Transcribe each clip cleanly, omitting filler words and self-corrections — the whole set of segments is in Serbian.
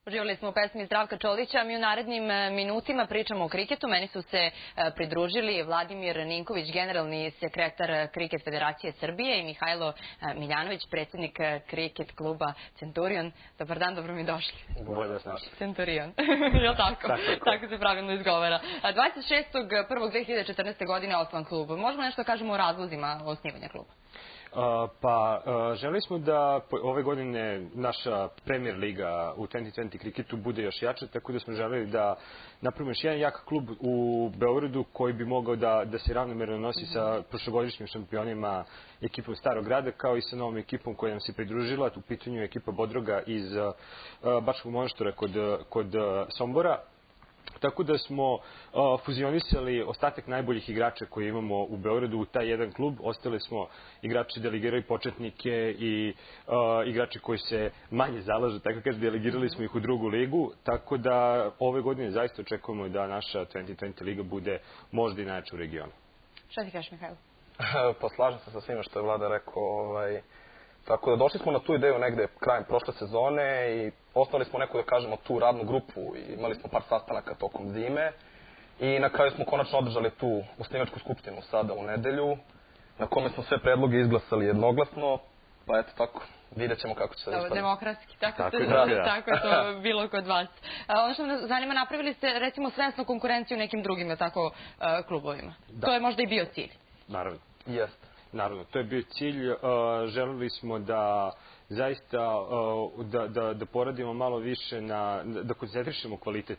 Uživali smo u pesmi Zdravka Čolića. Mi u narednim minutima pričamo o kriketu. Meni su se pridružili Vladimir Ninković, generalni sekretar Kriket Federacije Srbije, i Mihajlo Miljanović, predsjednik kriket kluba Centurion. Dobar dan, dobro mi došli. Bolje da znaš. Centurion, je li tako? Tako se pravilno izgovara. 26.1.2014. godine osnovan klub. Možemo nešto kažemo o razlozima osnivanja kluba? Želeli smo da ove godine naša Premier liga u 2020 kriketu bude još jača, tako da smo želeli da napravimo još jedan jak klub u Beogradu koji bi mogao da se ravnomerno nosi sa prošlogodišnjim šampionima ekipom Starog grada, kao i sa novom ekipom koja nam se pridružila. U pitanju je ekipa Bodroga iz Bačkog Monoštora kod Sombora. Tako da smo fuzionisali ostatak najboljih igrača koje imamo u Beogradu u taj jedan klub. Ostali smo igrači delegirali početnike i igrači koji se manje zalažu, tako kaže, delegirali smo ih u drugu ligu. Tako da ove godine zaista očekujemo da naša 2020 liga bude možda i najjača u regionu. Šta ti kažeš, Mihajlo? Pa slažem se sa svime što je Vlada rekao. Tako da došli smo na tu ideju negde krajem prošle sezone i osnovali smo neku, da kažemo, tu radnu grupu i imali smo par sastanaka tokom zime i na kraju smo konačno održali tu osnivačku skupštinu sada u nedelju, na kome smo sve predloge izglasali jednoglasno, pa eto tako, vidjet ćemo kako će se ispaditi. Demokratski, tako je to bilo kod vas. Ono što me zanima, napravili ste recimo svesnu konkurenciju nekim drugim klubovima. To je možda i bio cilj. Naravno. Jeste. Naravno, to je bio cilj. Želeli smo da zaista da poradimo malo više, da koncentrišemo kvalitet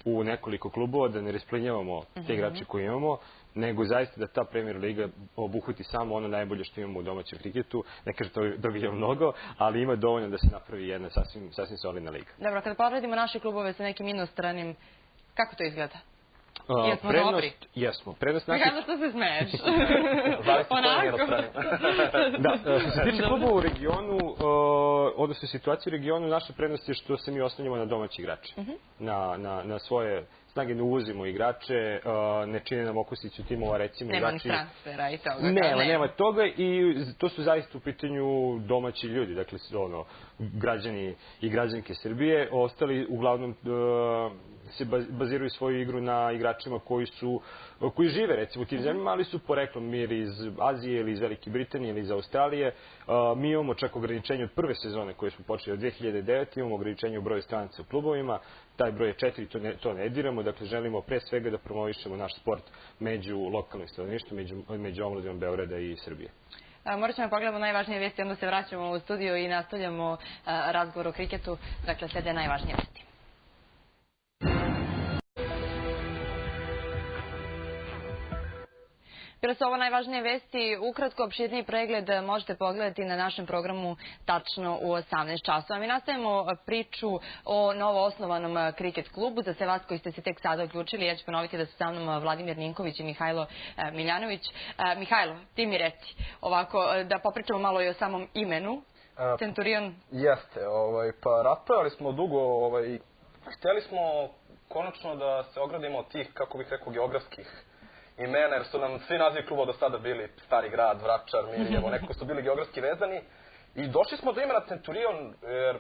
u nekoliko klubova, da ne rasplinjavamo te igrače koje imamo, nego zaista da ta Premier liga obuhvati samo ono najbolje što imamo u domaćem kriketu. Ne kaže da ga je mnogo, ali ima dovoljno da se napravi jedna sasvim solidna liga. Dobro, kada poredimo naše klubove sa nekim inostranim, kako to izgleda? Jesmo dobri? Jesmo. Mihajlo, što se smeješ? Onako. Što se tiče kluba u regionu, odnosno situacije u regionu, naša prednost je što se mi oslanjamo na domaći igrače. Na svoje snage ne uvozimo igrače, ne čine nam okusicu timova, recimo igrači. Nema ni transfera i toga. Nema toga i to su zaista u pitanju domaći ljudi, dakle građani i građanke Srbije. Ostali uglavnom se baziraju svoju igru na igračima koji žive recimo u tim zemljama, ali su poreklom ili iz Azije ili iz Velike Britanije ili iz Australije. Mi imamo čak ograničenje od prve sezone koje smo počeli od 2009. Imamo ograničenje u broju stranaca u klubovima. Taj broj je 4, to ne diramo. Dakle, želimo pre svega da promovišemo naš sport među lokalnim stanovništvom, među omladima Beograda i Srbije. Morat ćemo pogledamo najvažnije vesti, onda se vraćamo u studio i nastavljamo razgovor o kriketu. Dakle, slede najvažnije vesti. Bile su ovo najvažnije vesti. Ukratko, opširniji pregled možete pogledati na našem programu tačno u 18 časova. Mi nastavimo priču o novo osnovanom kriket klubu. Za sve vas koji ste se tek sada uključili, ja ću ponoviti da su sa mnom Vladimir Ninković i Mihajlo Miljanović. Mihajlo, ti mi reci, ovako, da popričamo malo i o samom imenu. Centurion. Jeste, pa raspravljali smo dugo, htjeli smo konačno da se ogradimo od tih, kako bih rekao, geografskih imena, jer su nam svi nazivi kluba do sada bili Stari grad, Vračar, Mirjevo, nekako su bili geografski vezani. I došli smo do imena Centurion, jer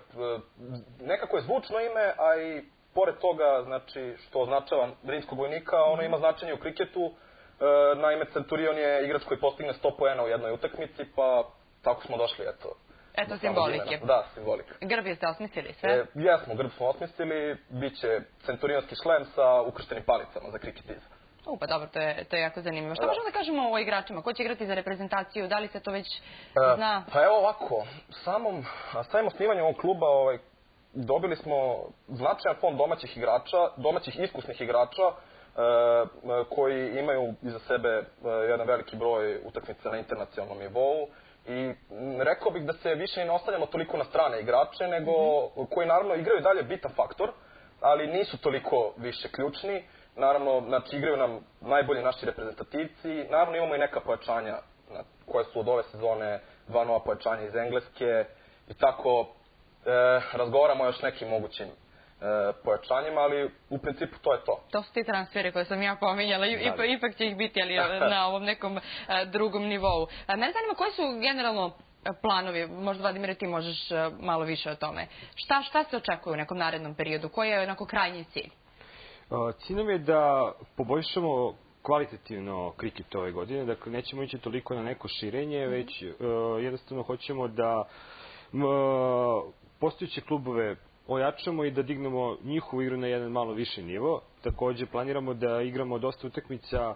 nekako je zvučno ime, a i pored toga, znači, što označava rimskog vojnika, ono ima značenje u kriketu. Naime, Centurion je igrač koji postigne 100 poena u jednoj utakmici, pa tako smo došli, eto. Eto simbolike. Da, simbolika. Grb jeste osmislili sve? Jesmo, grb smo osmislili, bit će centurionski šlem sa ukrštenim palicama za kriketiz. Pa dobro, to je jako zanimljivo. Što možemo da kažemo o igračima? Ko će igrati za reprezentaciju? Da li se to već zna? Pa evo ovako, samim osnivanjem ovog kluba dobili smo značajan fond domaćih igrača, domaćih iskusnih igrača koji imaju iza sebe jedan veliki broj utakmica na internacionalnom nivou. I rekao bih da se više ne ostavljamo toliko na strane igrače, nego koji naravno igraju dalje bitan faktor, ali nisu toliko više ključni. Naravno, znači, igraju nam najbolji naši reprezentativci. Naravno, imamo i neka pojačanja koje su od ove sezone, 2 nova pojačanja iz Engleske. I tako razgovaramo o još nekim mogućim pojačanjima, ali u principu to je to. To su ti transferi koje sam ja pominjala. Ipak će ih biti, ali na ovom nekom drugom nivou. Mene zanima koje su generalno planovi? Možda, Vladimire, ti možeš malo više o tome. Šta se očekuje u nekom narednom periodu? Koji je onako krajnji cilj? Cilj nam je da poboljšamo kvalitativno kriket ove godine. Dakle, nećemo ići toliko na neko širenje, već jednostavno hoćemo da postojeće klubove ojačamo i da dignemo njihovu igru na jedan malo viši nivo. Takođe, planiramo da igramo dosta utakmica,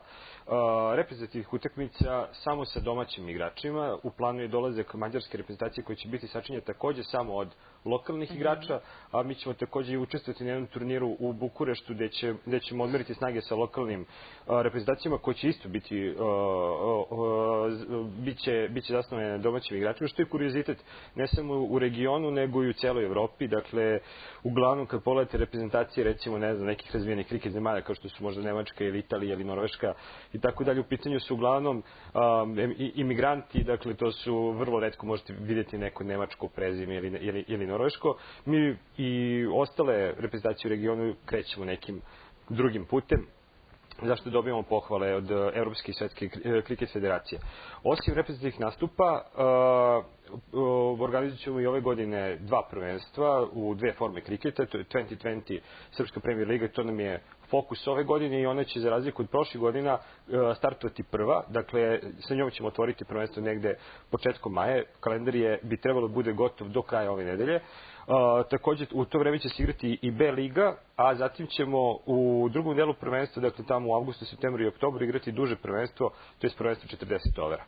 reprezentativnih utakmica samo sa domaćim igračima. U planu je dolazak mađarske reprezentacije koja će biti sačinjena takođe samo od lokalnih igrača, a mi ćemo takođe i učestvovati na jednom turniru u Bukureštu gde ćemo odmeriti snage sa lokalnim reprezentacijama koji će isto biće zasnovane na domaćim igračima, što je kuriozitet ne samo u regionu nego i u celoj Evropi. Dakle, uglavnom kad pogledate reprezentacije recimo nekih razvijenih kriket zemalja kao što su možda Nemačka ili Italija ili Norveška i tako dalje, u pitanju su uglavnom imigranti, dakle to su vrlo retko možete vidjeti neko nemačko prezime ili norveško. Mi i ostale reprezentacije u regionu krećemo nekim drugim putem, zašto dobijamo pohvale od Evropske i Svetske kriket federacije. Osim reprezentativnih nastupa, organizovat ćemo i ove godine 2 prvenstva u 2 forme kriketa, to je 2020 Srpska premier liga, to nam je fokus ove godine i ona će za razliku od prošlih godina startovati prva, dakle sa njom ćemo otvoriti prvenstvo negde početkom maja, kalendar bi trebalo da bude gotov do kraja ove nedelje. Takođe, u to vreme će se igrati i B liga, a zatim ćemo u drugom delu prvenstva, dakle tamo u avgustu, septembru i oktobru, igrati duže prvenstvo, to je prvenstvo 40 overa.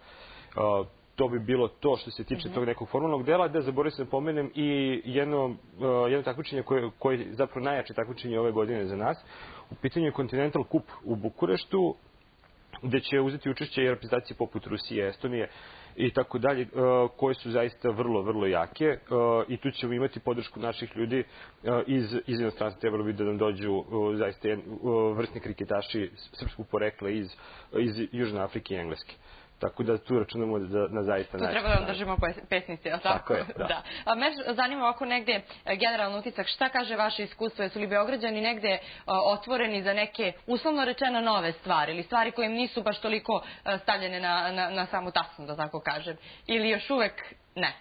To bi bilo to što se tiče tog nekog formalnog dela. Da zaboravim se da pomenem i jedno takmičenje koje je zapravo najjače takmičenje ove godine za nas. U pitanju je Continental Cup u Bukureštu, gde će uzeti učešće i reprezentacije poput Rusije, Estonije i tako dalje, koje su zaista vrlo, vrlo jake i tu ćemo imati podršku naših ljudi iz inostranstva. Trebalo bi da nam dođu zaista vrsni kriketaši srpskog porekla iz Južne Afrike i Engleske. Tako da tu računamo na zaista najbolje. Tu treba da vam držimo pesnici, ali tako? Tako je, da. A me zanima ovako negde generalno utisak, šta kaže vaše iskustvo? Jesu li Beograđani negde otvoreni za neke, uslovno rečeno, nove stvari ili stvari koje im nisu baš toliko stavljene na samu tasnu, da tako kažem? Ili još uvek ne?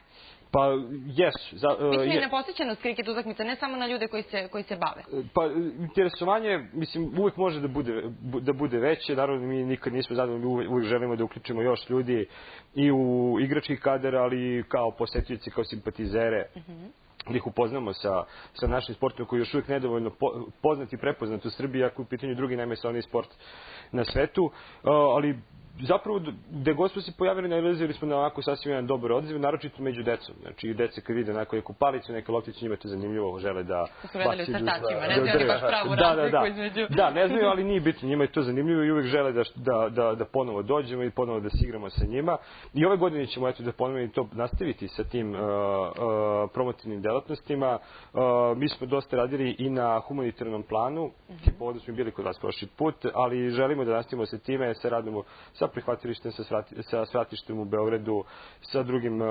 Pa, jesu. Mislim i neposjećenost kriket utakmica, ne samo na ljude koji se bave. Pa, interesovanje, mislim, uvek može da bude veće. Naravno, mi nikad nismo zadovoljni, uvek želimo da uključimo još ljudi i u igrački kadar, ali kao posetioci, kao simpatizere. Da ih upoznamo sa našim sportom koji je još uvijek nedovoljno poznat i prepoznat u Srbiji, ako u pitanju drugi najmasovniji sport na svetu. Ali zapravo, gde god smo se pojavili, nailazili smo na ovako sasvim jedan dobar odziv, naročito među decom. Znači, dece kad vide neku palicu, neke loptice, njima je to zanimljivo, žele da su gledali u startačima, ne znaju oni baš pravu razliku između. Da, ne znaju, ali nije bitno, njima je to zanimljivo i uvijek žele da ponovo dođemo i ponovo da se igramo sa njima. I ove godine ćemo da ponovo to nastaviti sa tim promotivnim delatnostima. Mi smo dosta radili i na humanitarnom planu, tipa ovdje smo bili kod vas prošli put, ali želimo da nastavimo sa time, sa radimo sa prihvatilištem, sa svratištem u Beogradu, sa drugim,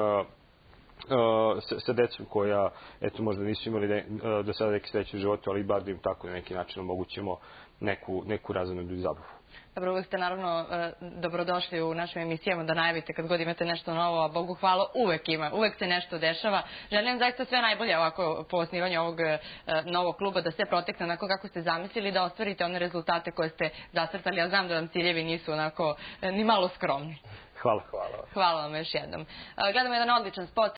sa decom koja, eto, možda nisu imali do sada neke sreće u životu, ali bar da im tako na neki način omogućimo neku razonadu i zabavu. Dobro, uvek ste naravno dobrodošli u našim emisijama da najavite kad god imate nešto novo, a Bogu hvala, uvek ima, uvek se nešto dešava. Želim zaista sve najbolje ovako po osnivanju ovog novog kluba, da sve protekne onako kako ste zamislili, da ostvarite one rezultate koje ste zacrtali. Ja znam da vam ciljevi nisu onako ni malo skromni. Hvala. Hvala vam još jednom. Gledamo jedan odličan spot.